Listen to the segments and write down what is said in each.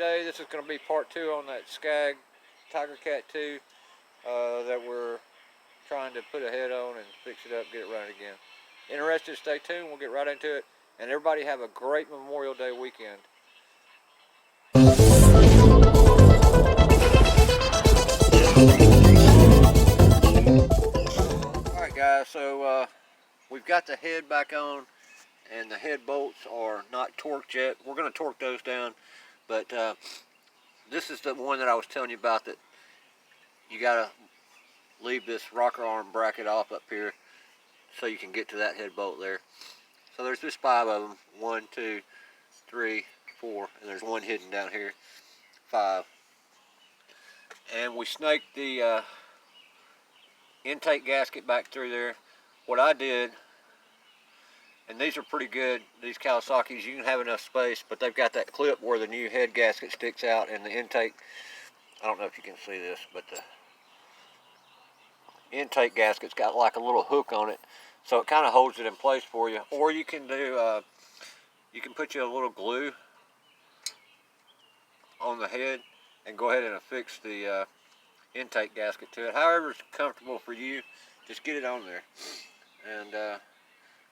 today. This is going to be part 2 on that Scag Tiger Cat 2 that we're trying to put a head on and fix it up, get it running again. Interested? Stay tuned. We'll get right into it. And everybody have a great Memorial Day weekend. Alright guys, so we've got the head back on and the head bolts are not torqued yet. We're going to torque those down, but this is the one that I was telling you about, that you got to leave this rocker arm bracket off up here so you can get to that head bolt there. So there's just 5 of them. 1, 2, 3, 4, and there's one hidden down here. 5. And we snaked the intake gasket back through there. What I did, and these are pretty good, these Kawasaki's, you can have enough space, but they've got that clip where the new head gasket sticks out, and the intake, I don't know if you can see this, but the intake gasket's got like a little hook on it, so it kind of holds it in place for you. Or you can do, you can put you a little glue on the head and go ahead and affix the intake gasket to it. However it's comfortable for you, just get it on there. And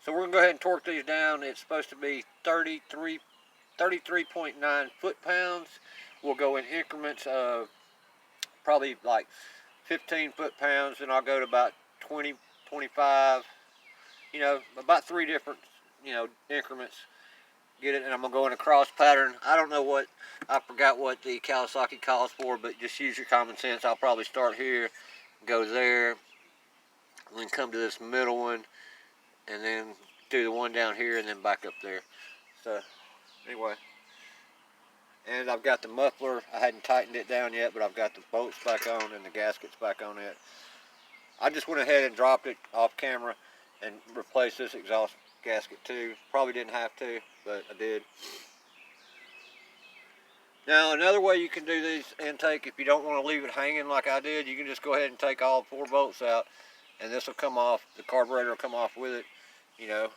so we're going to go ahead and torque these down. It's supposed to be 33.9 foot-pounds. We'll go in increments of probably like 15 foot-pounds, and I'll go to about 20, 25, you know, about 3 different, you know, increments. Get it, and I'm going to go in a cross pattern. I don't know what, I forgot what the Kawasaki calls for, but just use your common sense. I'll probably start here, go there, and then come to this middle one, and then do the one down here, and then back up there. So anyway, and I've got the muffler. I hadn't tightened it down yet, but I've got the bolts back on and the gaskets back on it. I just went ahead and dropped it off camera and replaced this exhaust gasket too. Probably didn't have to, but I did. Now another way you can do these intake, if you don't want to leave it hanging like I did, you can just go ahead and take all 4 bolts out, and this will come off, the carburetor will come off with it. You know,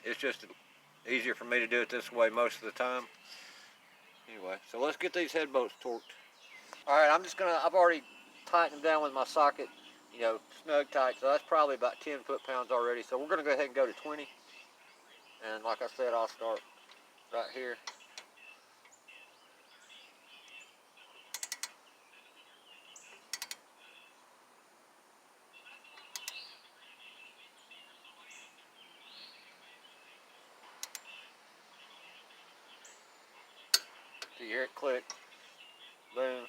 it's just easier for me to do it this way most of the time. Anyway, so let's get these head bolts torqued. Alright, I've already tightened them down with my socket, you know, snug tight, so that's probably about 10 foot-pounds already. So we're going to go ahead and go to 20. And like I said, I'll start right here. So you hear it click, boom.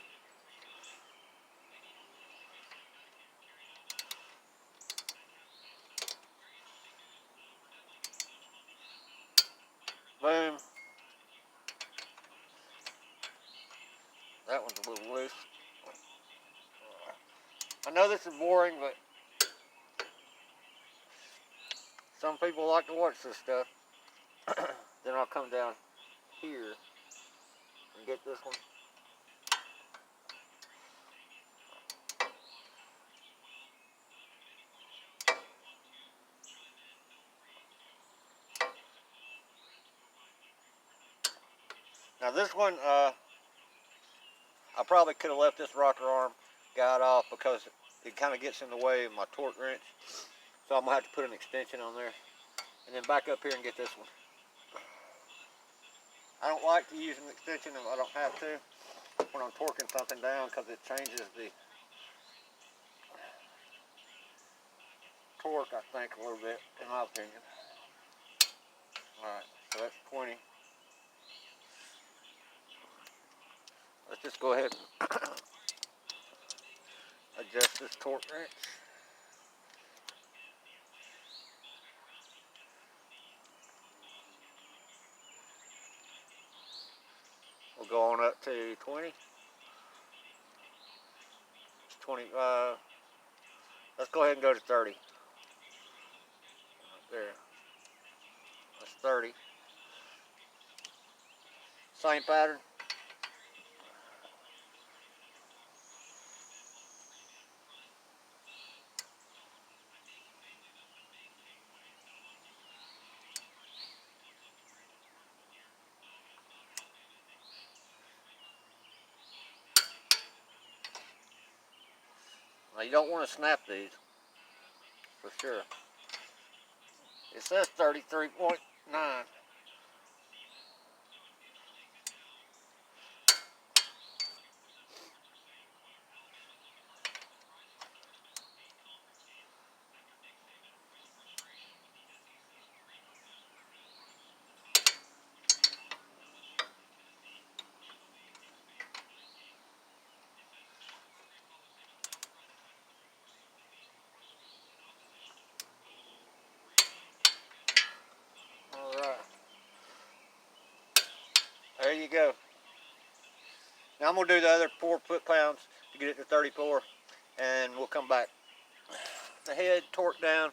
Boom. That one's a little loose. I know this is boring, but some people like to watch this stuff. Then I'll come down here and get this one. Now this one, I probably could have left this rocker arm guide off because it kind of gets in the way of my torque wrench. So I'm going to have to put an extension on there. And then back up here and get this one. I don't like to use an extension if I don't have to when I'm torquing something down, because it changes the torque, I think, a little bit, in my opinion. Alright, so that's 20. Let's just go ahead and adjust this torque wrench. We'll go on up to 20. It's 25. Let's go ahead and go to 30. Right there. That's 30. Same pattern. Now you don't want to snap these, for sure. It says 33.9. Alright. There you go. Now I'm going to do the other 4 foot-pounds to get it to 34, and we'll come back. The head torque down.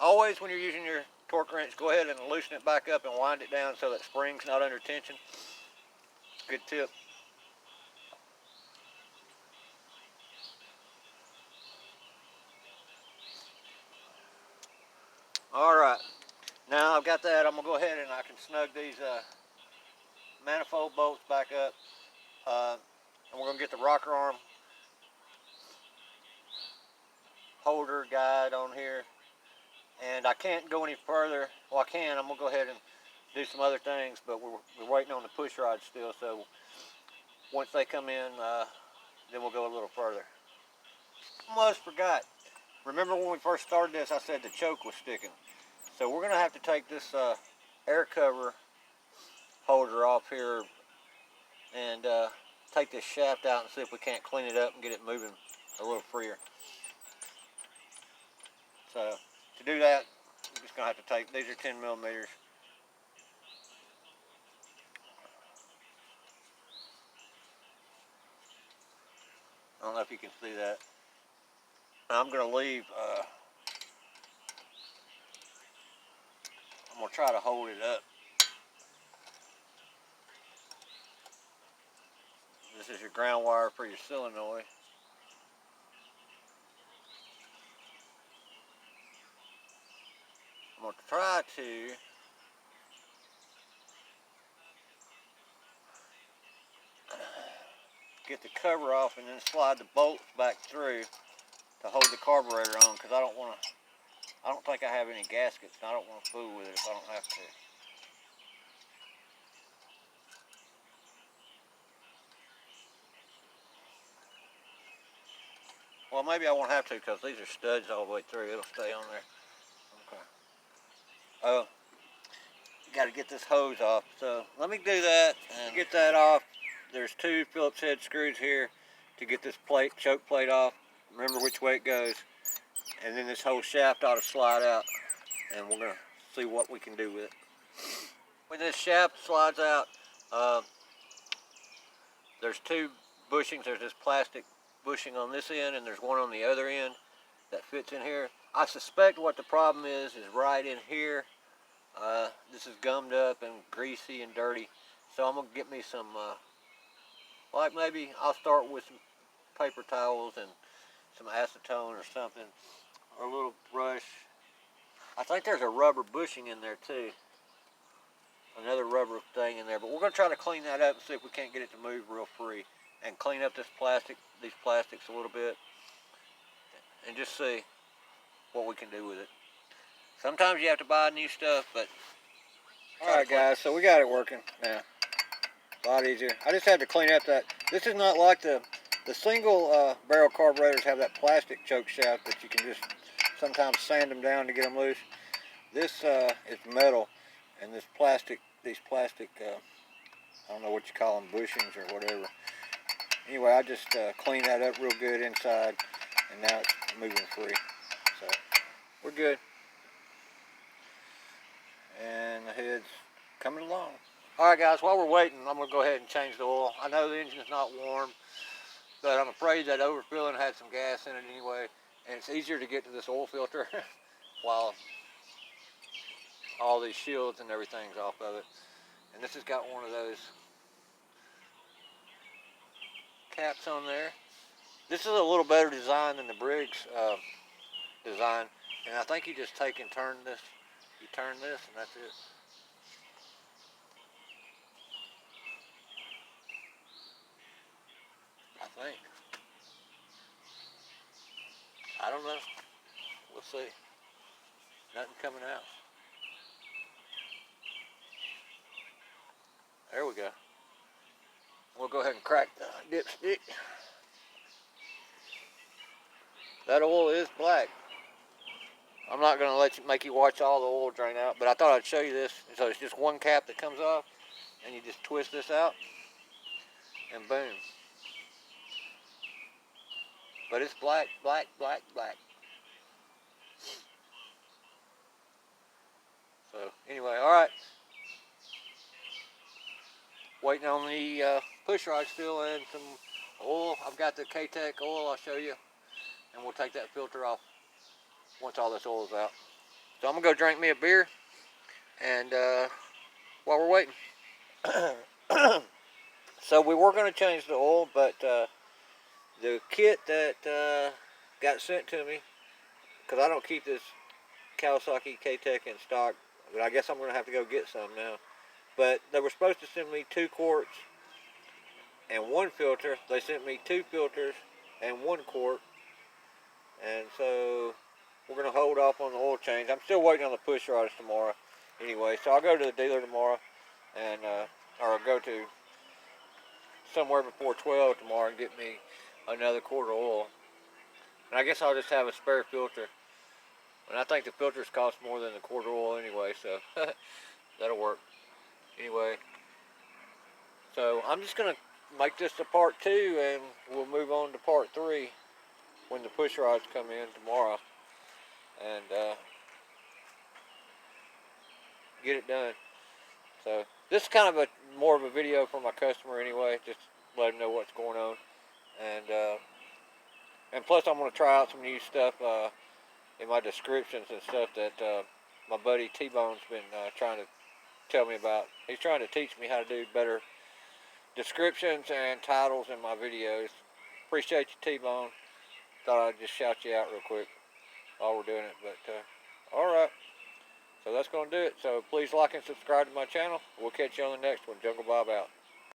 Always when you're using your torque wrench, go ahead and loosen it back up and wind it down so that spring's not under tension. Good tip. Alright, now I've got that, I'm going to go ahead and I can snug these manifold bolts back up. And we're going to get the rocker arm holder guide on here. And I can't go any further. Well, I can. I'm going to go ahead and do some other things, but we're waiting on the push rod still. So once they come in, then we'll go a little further. Almost forgot. Remember when we first started this, I said the choke was sticking. So we're going to have to take this air cover holder off here and take this shaft out and see if we can't clean it up and get it moving a little freer. So to do that, we're just going to have to take, these are 10 millimeters. I don't know if you can see that. I'm going to leave, I'm going to try to hold it up. This is your ground wire for your solenoid. I'm going to try to get the cover off and then slide the bolts back through to hold the carburetor on, because I don't think I have any gaskets, and I don't want to fool with it if I don't have to. Well, maybe I won't have to because these are studs all the way through. It'll stay on there. Okay. Oh, you got to get this hose off. So let me do that and get that off. There's 2 Phillips head screws here to get this plate, choke plate off. Remember which way it goes. And then this whole shaft ought to slide out. And we're going to see what we can do with it. When this shaft slides out, there's 2 bushings. There's this plastic bushing on this end and there's one on the other end that fits in here. I suspect what the problem is right in here. This is gummed up and greasy and dirty, so I'm gonna get me some like maybe I'll start with some paper towels and some acetone or something, or a little brush. I think there's a rubber bushing in there too, another rubber thing in there, but we're gonna try to clean that up and see if we can't get it to move real free, and clean up this plastic, these plastics a little bit, and just see what we can do with it. Sometimes you have to buy new stuff, but... Alright guys, so we got it working now. A lot easier. I just had to clean up that. This is not like the single barrel carburetors have that plastic choke shaft that you can just sometimes sand them down to get them loose. This is metal, and this plastic, these plastic, I don't know what you call them, bushings or whatever. Anyway, I just cleaned that up real good inside, and now it's moving free. So, we're good. And the head's coming along. Alright guys, while we're waiting, I'm going to go ahead and change the oil. I know the engine's not warm, but I'm afraid that overfilling had some gas in it anyway, and it's easier to get to this oil filter while all these shields and everything's off of it. And this has got one of those caps on there. This is a little better design than the Briggs design, and I think you just take and turn this. You turn this and that's it. I think. don't know. We'll see. Nothing coming out. There we go. We'll go ahead and crack the dipstick. That oil is black. I'm not going to make you watch all the oil drain out, but I thought I'd show you this. So it's just one cap that comes off, and you just twist this out, and boom. But it's black, black, black, black. So anyway, all right. Waiting on the push rod still and some oil. I've got the K-Tech oil I'll show you, and we'll take that filter off once all this oil's out. So I'm gonna go drink me a beer, and while we're waiting. So we were gonna change the oil, but the kit that got sent to me, because I don't keep this Kawasaki K-Tech in stock, but I guess I'm gonna have to go get some now. But they were supposed to send me 2 quarts and 1 filter. They sent me 2 filters and 1 quart. And so we're going to hold off on the oil change. I'm still waiting on the push rods tomorrow anyway. So I'll go to the dealer tomorrow, and or I'll go to somewhere before 12 tomorrow and get me another quart of oil. And I guess I'll just have a spare filter. And I think the filters cost more than the quart of oil anyway, so that'll work. Anyway, so I'm just going to make this a part 2, and we'll move on to part 3 when the push rods come in tomorrow, and get it done. So this is kind of more of a video for my customer anyway, just let him know what's going on. And plus I'm going to try out some new stuff in my descriptions and stuff that my buddy T-Bone's been trying to tell me about. He's trying to teach me how to do better descriptions and titles in my videos. Appreciate you, T-Bone. Thought I'd just shout you out real quick while we're doing it. But alright, so that's going to do it. So please like and subscribe to my channel. We'll catch you on the next one. Jungle Bob out.